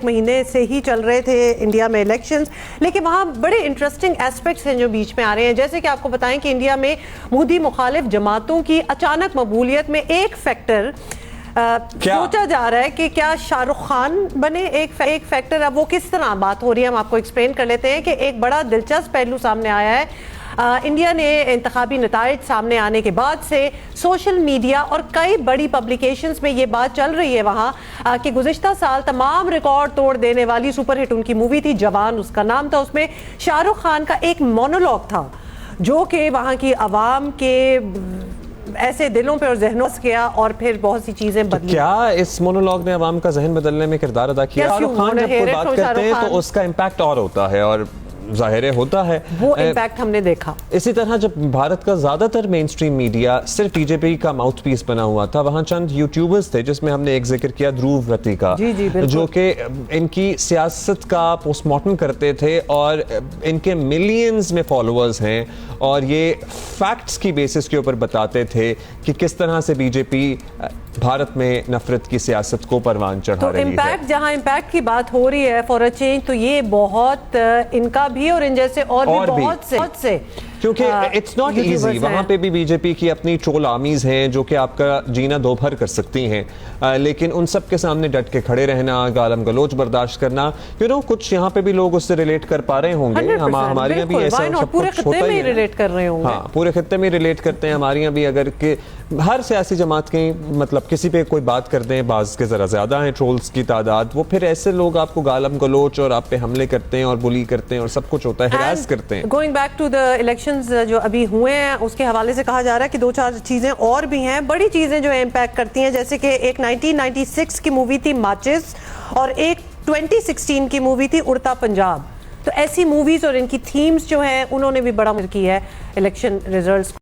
महीने से ही चल रहे थे इंडिया में इलेक्शंस, लेकिन वहाँ बड़े इंटरेस्टिंग एस्पेक्ट्स हैं जो बीच में आ रहे हैं। जैसे कि आपको बताएं कि इंडिया में मोदी मुखालिफ जमातों की अचानक मकबूलियत में एक फैक्टर सोचा जा रहा है कि क्या शाहरुख खान बने। एक फैक्टर, अब वो किस तरह बात हो रही है हम आपको एक्सप्लेन कर लेते हैं कि एक बड़ा दिलचस्प पहलू सामने आया है। इंडिया ने इंतखाबी नताइज सामने आने के बाद से सोशल मीडिया और कई बड़ी पब्लिकेशंस में ये बात चल रही है वहाँ कि गुज़िश्ता साल तमाम रिकॉर्ड तोड़ देने वाली सुपरहिट उनकी मूवी थी जवान, उसका नाम था। उसमें शाहरुख खान का एक मोनोलॉग था जो कि वहाँ की आवाम के ऐसे दिलों पे और जहनों से गया और फिर बहुत सी चीजें बदली। क्या इस मोनोलॉग ने आवाम का जहन बदलने में किरदार अदा किया? शाहरुख खान जब कोई बात करते हैं तो उसका इम्पैक्ट और होता है और जाहिर होता है, वो इम्पैक्ट हमने देखा। इसी तरह जब भारत का ज्यादातर मेन स्ट्रीम मीडिया सिर्फ बीजेपी का माउथ पीस बना हुआ था, वहां चंद यूट्यूबर्स थे जिसमें हमने एक जिक्र किया ध्रुव व्रती का, जो कि इनकी सियासत का पोस्टमार्टम करते थे और इनके मिलियंस में फॉलोअर्स हैं और ये फैक्ट्स की बेसिस के ऊपर बताते थे कि किस तरह से बीजेपी भारत में नफरत की सियासत को परवान चढ़ा रही है। जहां इम्पैक्ट की बात हो रही है फॉर अ चेंज, तो ये बहुत इनका भी और इन जैसे और भी बहुत से क्योंकि इट्स नॉट इजी। वहां पे भी बीजेपी की अपनी ट्रोल आर्मीज हैं जो कि आपका जीना दोभर कर सकती हैं, लेकिन उन सब के सामने डट के खड़े रहना, गालम गलोच बर्दाश्त करना, कुछ यहाँ पे भी लोग उससे रिलेट कर पा रहे होंगे। हमारे यहाँ भी ऐसा पूरे खित्ते में रिलेट कर रहे होंगे। हाँ, पूरे खित्ते में रिलेट करते हैं। हमारे यहाँ भी अगर कि हर सियासी जमात के मतलब किसी पे कोई बात कर दें, बाज के जरा ज्यादा है ट्रोल्स की तादाद, वो फिर ऐसे लोग आपको गालम गलोच और आप पे हमले करते हैं और बुली करते हैं और सब कुछ होता है, हरास करते हैं। Going back to the elections जो अभी हुए हैं उसके हवाले से कहा जा रहा है कि दो चार चीजें और भी हैं, बड़ी चीजें जो इम्पैक्ट करती हैं, जैसे कि एक 1996 की मूवी थी माचिस और एक 2016 की मूवी थी उड़ता पंजाब। तो ऐसी मूवीज और इनकी थीम्स जो हैं उन्होंने भी बड़ा की है इलेक्शन रिजल्ट्स